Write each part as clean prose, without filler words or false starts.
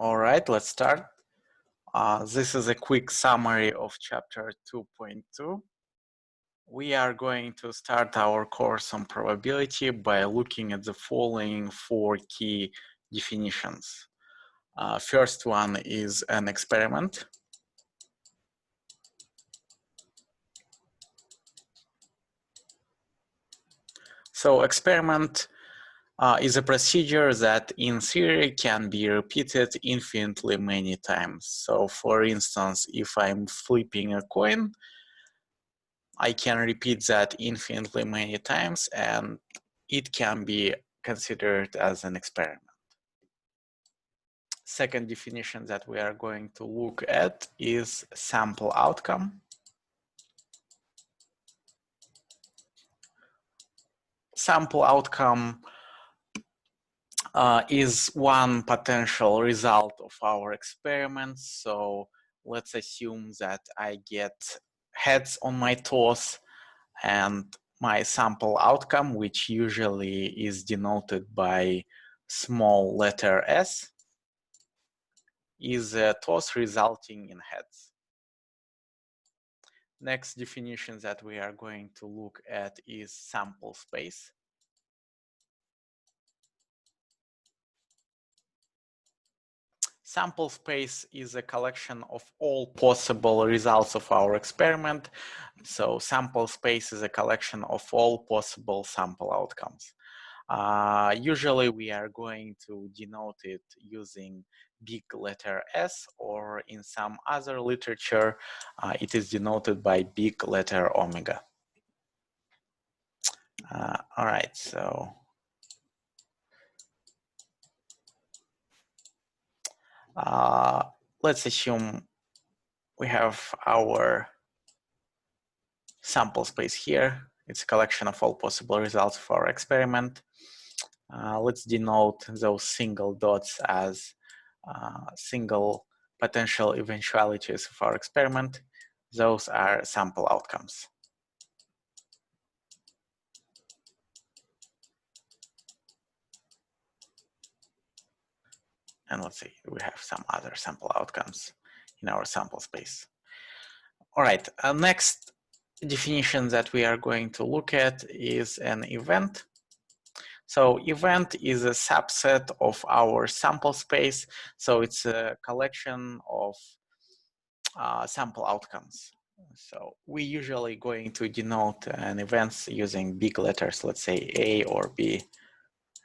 All right, let's start. This is a quick summary of chapter 2.2. We are going to start our course on probability by looking at the following four key definitions. First one is an experiment. So experiment is a procedure that in theory can be repeated infinitely many times. So for instance, if I'm flipping a coin, I can repeat that infinitely many times and it can be considered as an experiment. Second definition that we are going to look at is sample outcome. Sample outcome is one potential result of our experiments. So let's assume that I get heads on my toss, and my sample outcome, which usually is denoted by small letter s, is a toss resulting in heads. Next definition that we are going to look at is sample space. Sample space is a collection of all possible results of our experiment. So sample space is a collection of all possible sample outcomes. Usually we are going to denote it using big letter S, or in some other literature, it is denoted by big letter omega. All right, so let's assume we have our sample space here. It's a collection of all possible results of our experiment. Let's denote those single dots as single potential eventualities of our experiment. Those are sample outcomes. And let's see, we have some other sample outcomes in our sample space. All right, next definition that we are going to look at is an event. So event is a subset of our sample space. So it's a collection of sample outcomes. So we usually going to denote an events using big letters, let's say A or B,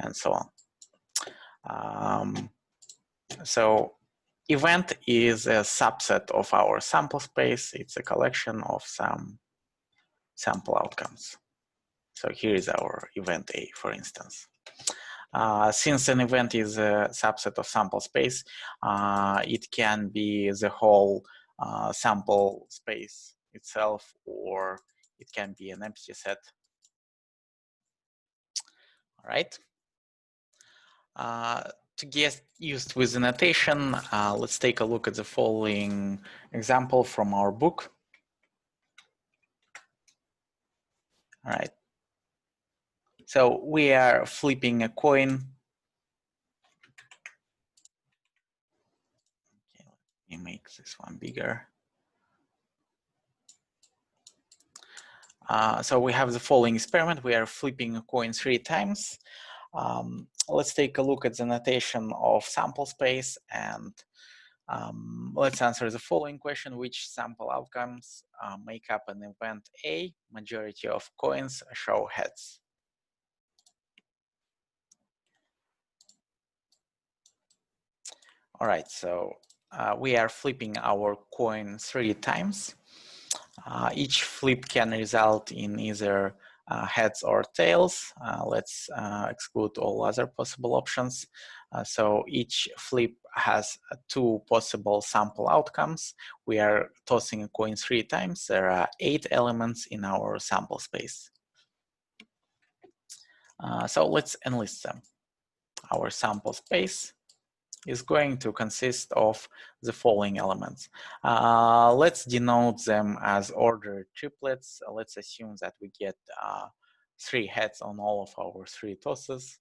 and so on. So event is a subset of our sample space. It's a collection of some sample outcomes. So here is our event A, for instance. Since an event is a subset of sample space, it can be the whole sample space itself, or it can be an empty set. All right. To get used with the notation, let's take a look at the following example from our book. All right. So we are flipping a coin. Okay, let me make this one bigger. So we have the following experiment. We are flipping a coin 3 times. Let's take a look at the notation of sample space, and let's answer the following question: which sample outcomes make up an event A? Majority of coins show heads. All right, so we are flipping our coin 3 times. Each flip can result in either heads or tails. Let's exclude all other possible options. So each flip has 2 possible sample outcomes. We are tossing a coin 3 times. There are 8 elements in our sample space. So let's enlist them. Our sample space is going to consist of the following elements. Let's denote them as ordered triplets. Let's assume that we get 3 heads on all of our 3 tosses.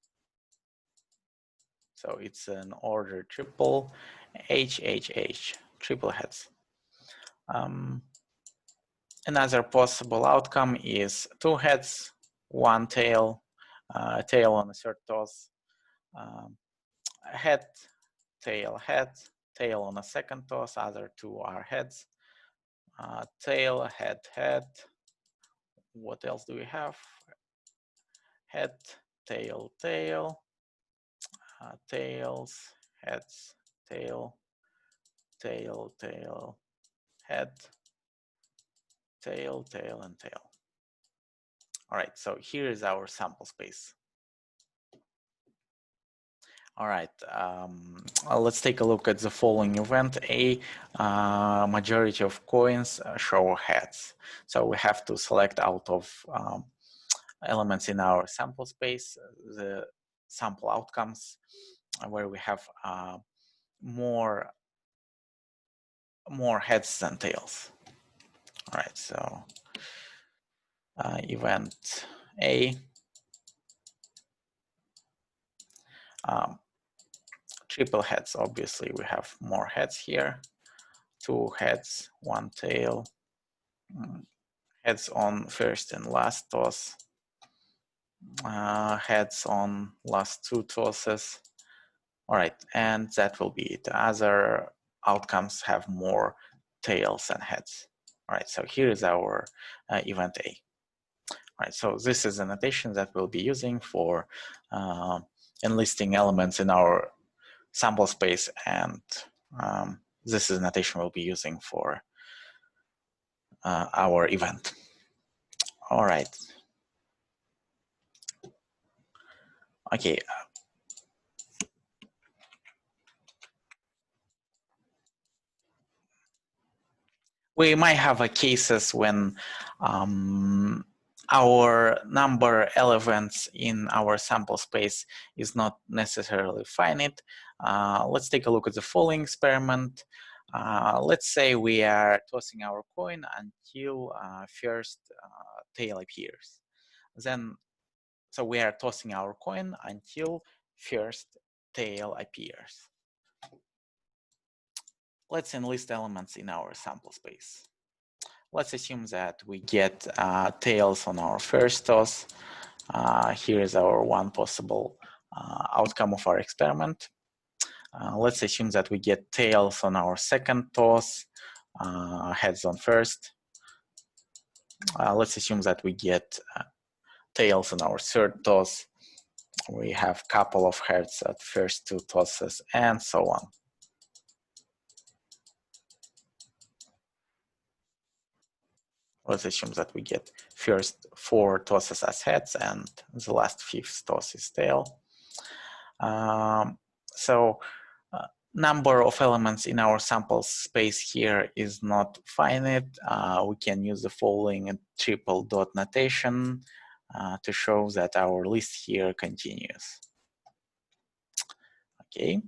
So it's an order triple, H, triple heads. Another possible outcome is 2 heads, 1 tail, tail on a third toss, head, tail, tail on a second toss, other 2 are heads, tail, head. What else do we have? Head, tail, tails, heads, tail, head, tail, and tail. All right, so here is our sample space. All right, let's take a look at the following event. Majority of coins show heads. So we have to select out of elements in our sample space, the sample outcomes where we have more heads than tails. All right, so event A, triple heads. Obviously, we have more heads here. 2 heads, 1 tail. Heads on first and last toss. Heads on last 2 tosses. All right, and that will be it. Other outcomes have more tails than heads. All right, so here is our event A. All right, so this is a notation that we'll be using for enlisting elements in our sample space, and this is a notation we'll be using for our event. All right. Okay. We might have cases when our number elements in our sample space is not necessarily finite. Let's take a look at the following experiment. Let's say we are tossing our coin until first tail appears. So we are tossing our coin until first tail appears. Let's enlist elements in our sample space. Let's assume that we get tails on our first toss. Here is our one possible outcome of our experiment. Let's assume that we get tails on our second toss, heads on first. Let's assume that we get tails on our third toss. We have a couple of heads at first 2 tosses, and so on. Let's assume that we get first 4 tosses as heads and the last 5th toss is tail. So number of elements in our sample space here is not finite. We can use the following triple dot notation to show that our list here continues. Okay.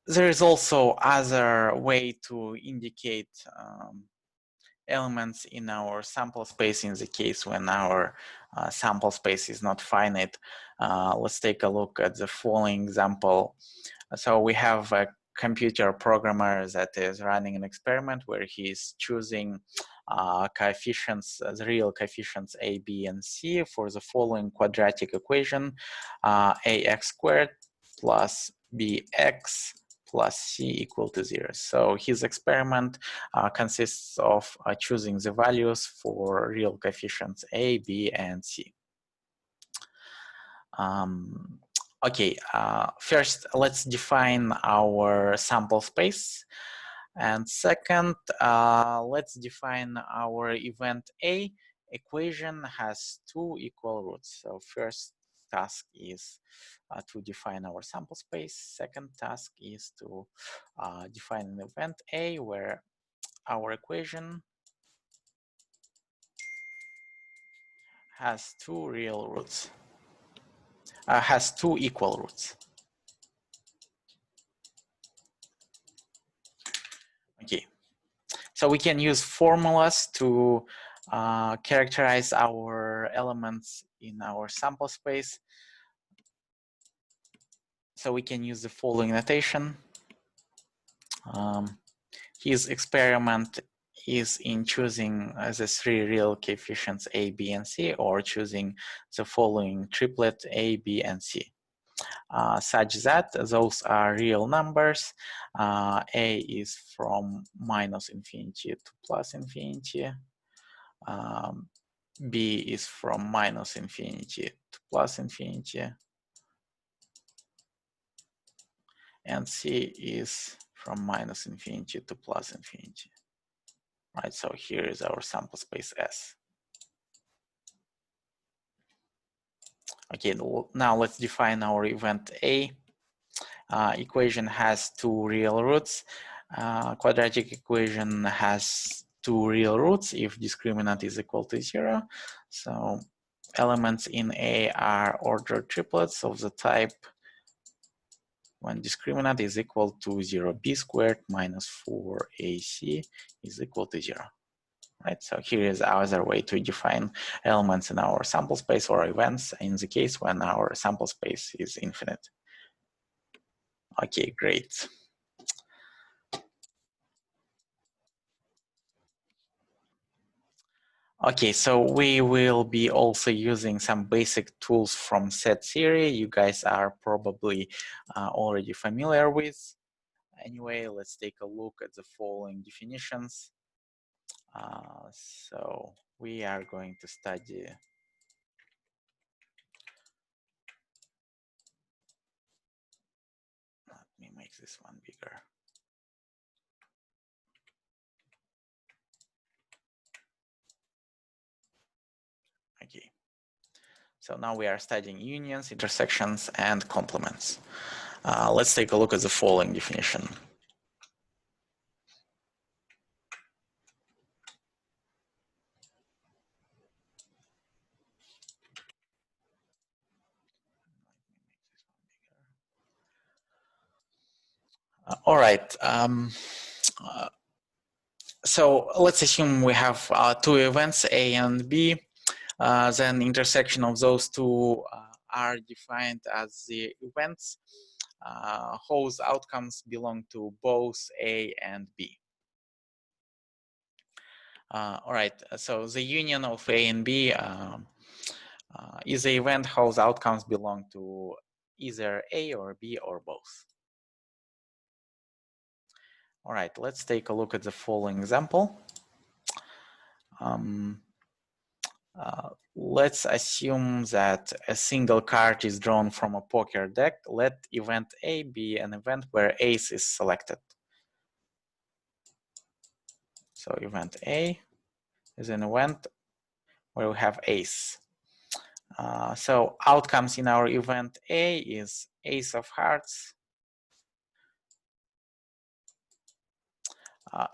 There is also other way to indicate elements in our sample space in the case when our sample space is not finite. Let's take a look at the following example. So we have a computer programmer that is running an experiment where he's choosing coefficients, the real coefficients A, B, and C for the following quadratic equation: ax squared plus bx plus c equal to 0. So his experiment consists of choosing the values for real coefficients A, B, and C. Okay, first let's define our sample space. And second, let's define our event A. Equation has 2 equal roots. So first task is to define our sample space. Second task is to define an event A where our equation has 2 real roots, has 2 equal roots. Okay, So we can use formulas to characterize our elements in our sample space. So we can use the following notation. His experiment is in choosing the 3 real coefficients A, B, and C, or choosing the following triplet A, B, and C, such that those are real numbers. A is from -infinity to +infinity. B is from -infinity to +infinity. And C is from -infinity to +infinity. Right, so here is our sample space S. Okay, now let's define our event A. Equation has 2 real roots. Quadratic equation has 2 real roots if discriminant is equal to 0. So elements in A are ordered triplets of the type when discriminant is equal to 0b squared minus 4ac is equal to 0. Right, so here is our other way to define elements in our sample space or events in the case when our sample space is infinite. Okay, great. Okay, so we will be also using some basic tools from set theory you guys are probably already familiar with. Anyway, let's take a look at the following definitions. So we are going to study let me make this one bigger. Okay. So now we are studying unions, intersections, and complements. Let's take a look at the following definition. All right. So let's assume we have 2 events, A and B. Then intersection of those 2 are defined as the events whose outcomes belong to both A and B. All right, so the union of A and B is the event whose outcomes belong to either A or B or both. All right, let's take a look at the following example. Let's assume that a single card is drawn from a poker deck. Let event A be an event where ace is selected. So event A is an event where we have ace. So outcomes in our event A is ace of hearts,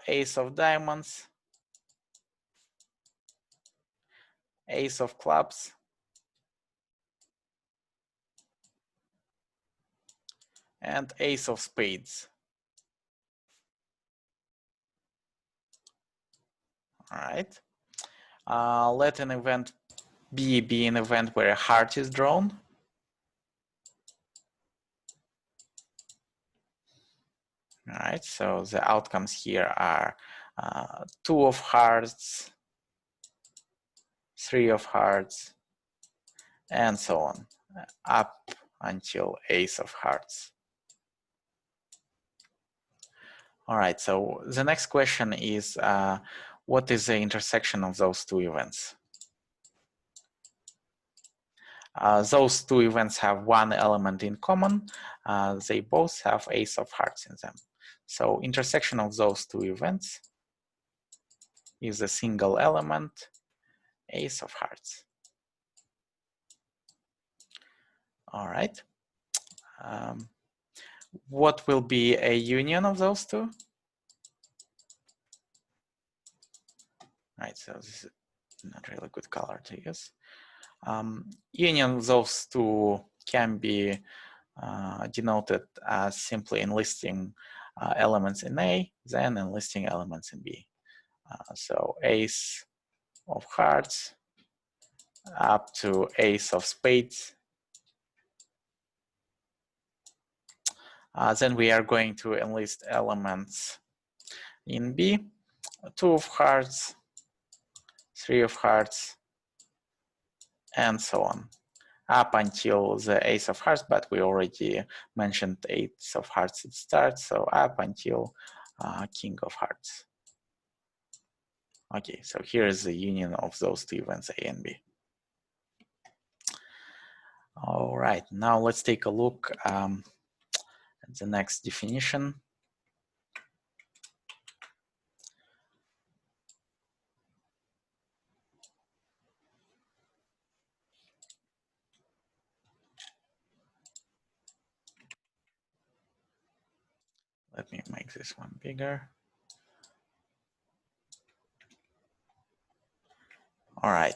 ace of diamonds, ace of clubs, and ace of spades. All right. Let an event B be an event where a heart is drawn. All right, so the outcomes here are 2 of hearts, 3 of hearts, and so on, up until ace of hearts. All right, so the next question is, what is the intersection of those 2 events? Those 2 events have one element in common. They both have ace of hearts in them. So intersection of those 2 events is a single element, ace of hearts. All right. What will be a union of those 2? Right, so this is not really good color to use. Union of those 2 can be denoted as simply enlisting elements in A, then enlisting elements in B. So ace of hearts up to ace of spades. Then we are going to enlist elements in B, 2 of hearts, 3 of hearts, and so on, up until the ace of hearts, but we already mentioned ace of hearts at start, so up until king of hearts. Okay, so here is the union of those two events, A and B. All right, now let's take a look at the next definition. Let me make this one bigger. All right.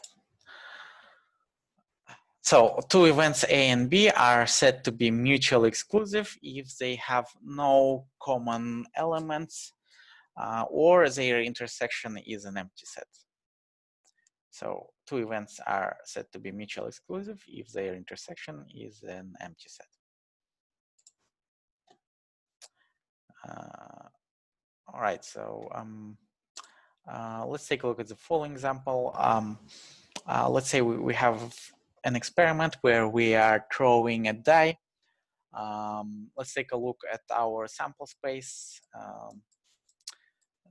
So two events A and B are said to be mutually exclusive if they have no common elements or their intersection is an empty set. So two events are said to be mutually exclusive if their intersection is an empty set. All right, so let's take a look at the following example. Let's say we have an experiment where we are throwing a die. Let's take a look at our sample space.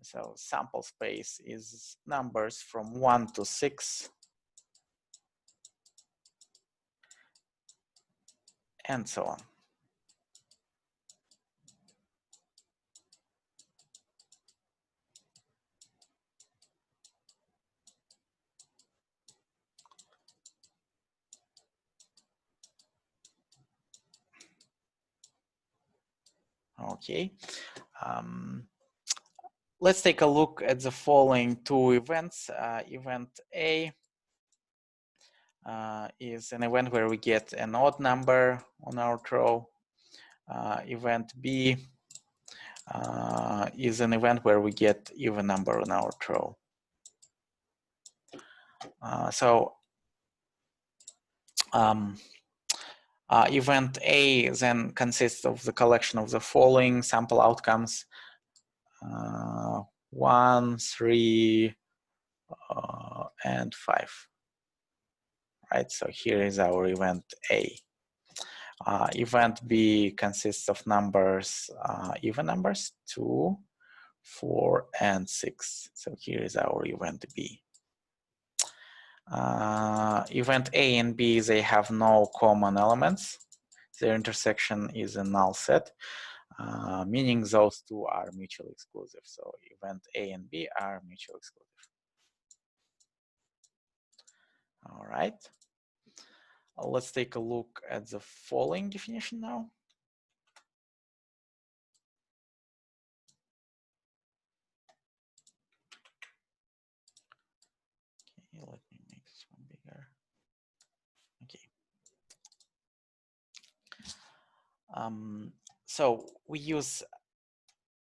So sample space is numbers from 1 to 6 and so on. Okay. Let's take a look at the following two events. Event A is an event where we get an odd number on our throw. Event B is an event where we get even number on our throw. Event A then consists of the collection of the following sample outcomes: 1, 3, and 5. Right, so here is our event A. Event B consists of numbers, even numbers, 2, 4, and 6. So here is our event B. Event A and B, they have no common elements. Their intersection is a null set, meaning those two are mutually exclusive. So event A and B are mutually exclusive. All right. Let's take a look at the following definition now. Okay, let me make this one bigger. Okay. So we use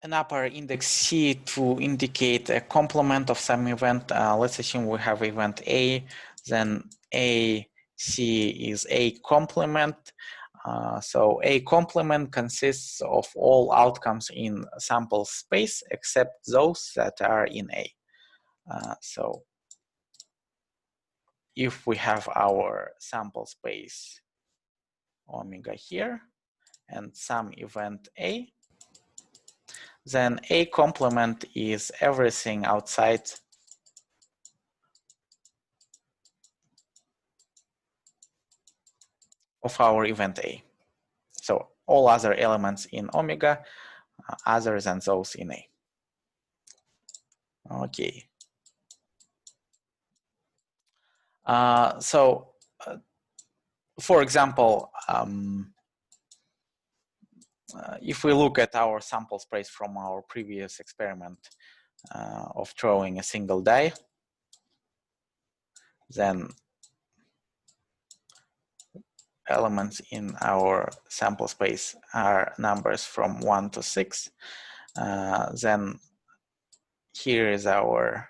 an upper index C to indicate a complement of some event. Let's assume we have event A, then A, C is A complement. So A complement consists of all outcomes in sample space except those that are in A. So if we have our sample space omega here and some event A, then A complement is everything outside of our event A. So all other elements in omega other than those in A. Okay. For example, if we look at our sample space from our previous experiment of throwing a single die, then elements in our sample space are numbers from 1 to 6. Then here is our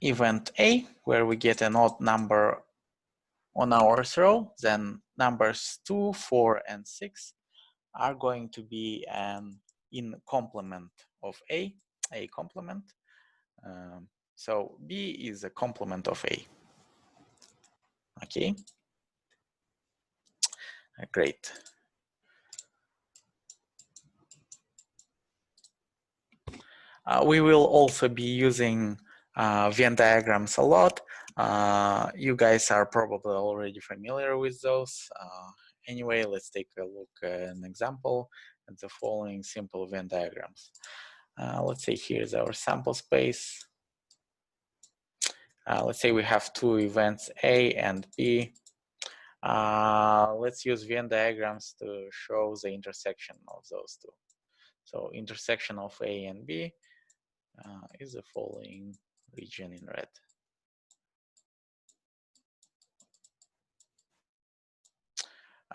event A, where we get an odd number on our row. Then numbers 2, 4, and 6 are going to be in complement of A complement. So B is a complement of A. Okay, great. We will also be using Venn diagrams a lot. You guys are probably already familiar with those. Anyway, let's take a look at an example at the following simple Venn diagrams. Let's say here's our sample space. Let's say we have two events A and B. Let's use Venn diagrams to show the intersection of those two. So intersection of A and B is the following region in red.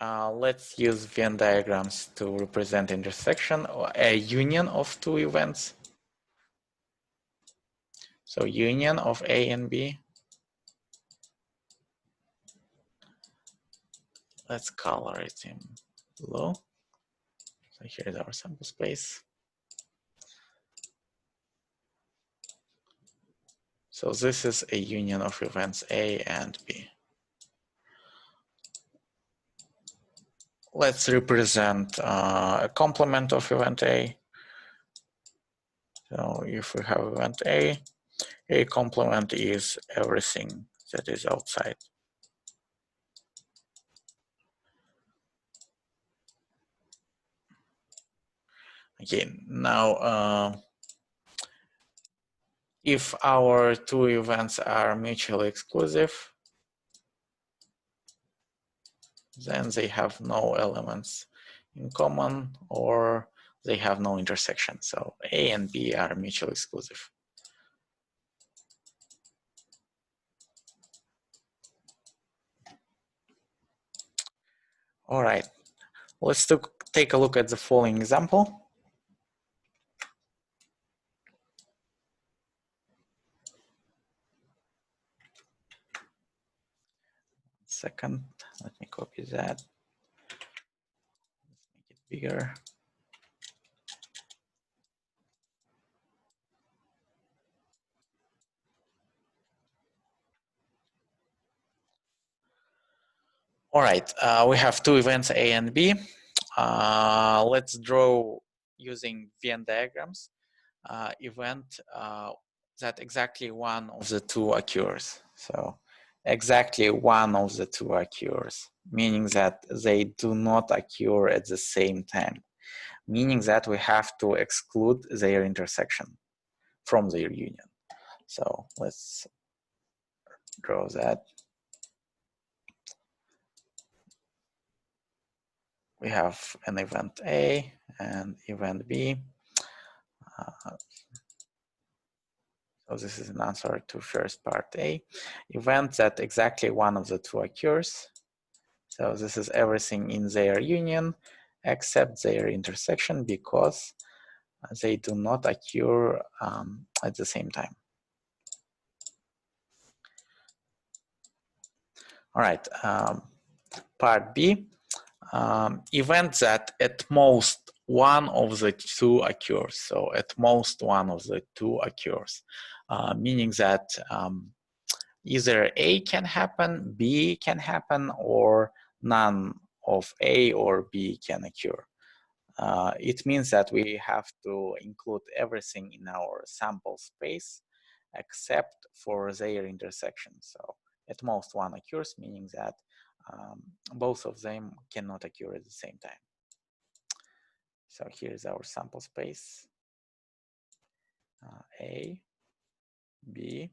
Let's use Venn diagrams to represent intersection or a union of two events. So union of A and B. Let's color it in blue. So here's our sample space. So this is a union of events A and B. Let's represent a complement of event A. So if we have event A complement is everything that is outside. Again, now if our two events are mutually exclusive, then they have no elements in common or they have no intersection. So A and B are mutually exclusive. All right, let's take a look at the following example. Second, let me copy that. Let's make it bigger. All right, we have two events A and B. Let's draw using Venn diagrams event that exactly one of the two occurs. So exactly one of the two occurs, meaning that they do not occur at the same time, meaning that we have to exclude their intersection from their union. So let's draw that. We have an event A and event B. So this is an answer to first part A. Event that exactly one of the two occurs. So this is everything in their union except their intersection because they do not occur at the same time. All right, part B, event that at most one of the two occurs. So at most one of the two occurs, meaning that either A can happen, B can happen, or none of A or B can occur. It means that we have to include everything in our sample space except for their intersection. So at most one occurs, meaning that both of them cannot occur at the same time. So here's our sample space, A, B.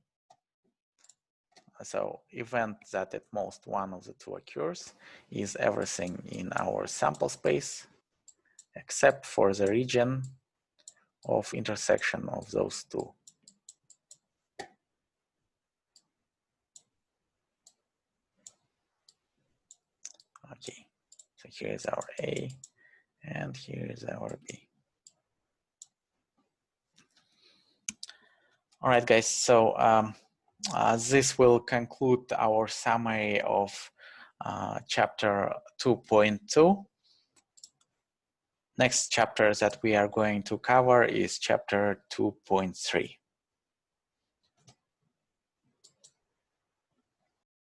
So event that at most one of the two occurs is everything in our sample space except for the region of intersection of those two. Okay, so here's our A And here is our B. All right, guys, so this will conclude our summary of chapter 2.2. Next chapter that we are going to cover is chapter 2.3.